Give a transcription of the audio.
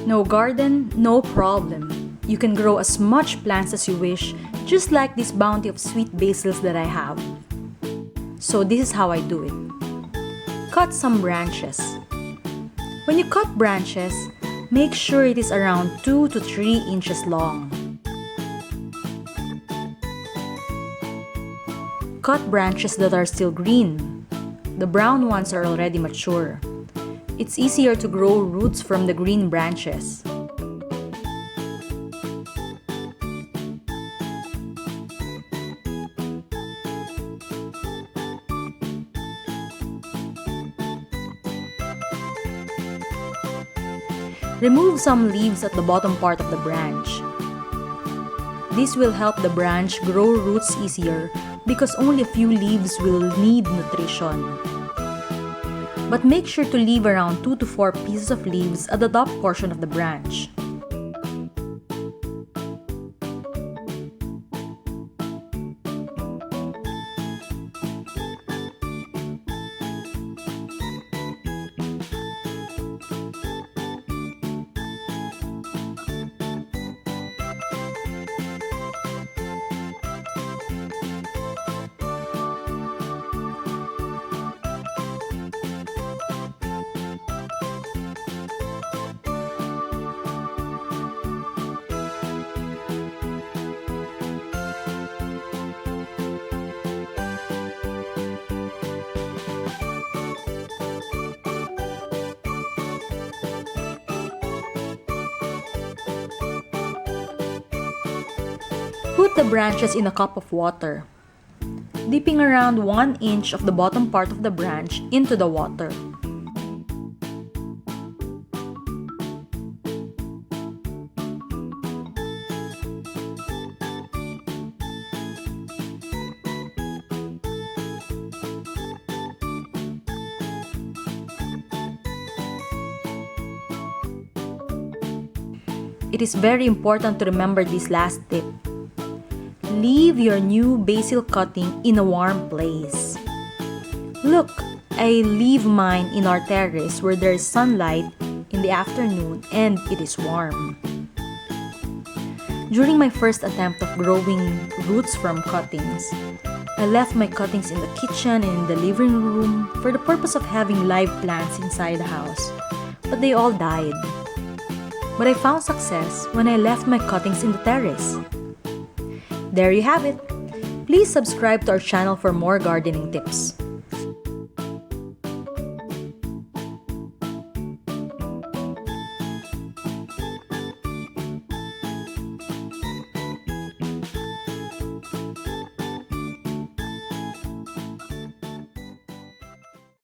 No garden, no problem. You can grow as much plants as you wish, just like this bounty of sweet basils that I have. So this is how I do it. Cut some branches. When you cut branches, make sure it is around 2 to 3 inches long. Cut branches that are still green. The brown ones are already mature. It's easier to grow roots from the green branches. Remove some leaves at the bottom part of the branch. This will help the branch grow roots easier because only a few leaves will need nutrition. But make sure to leave around 2 to 4 pieces of leaves at the top portion of the branch. Put the branches in a cup of water, dipping around 1 inch of the bottom part of the branch into the water. It is very important to remember this last tip. Leave your new basil cutting in a warm place. Look, I leave mine in our terrace where there is sunlight in the afternoon and it is warm. During my first attempt of growing roots from cuttings, I left my cuttings in the kitchen and in the living room for the purpose of having live plants inside the house, but they all died. But I found success when I left my cuttings in the terrace. There you have it. Please subscribe to our channel for more gardening tips.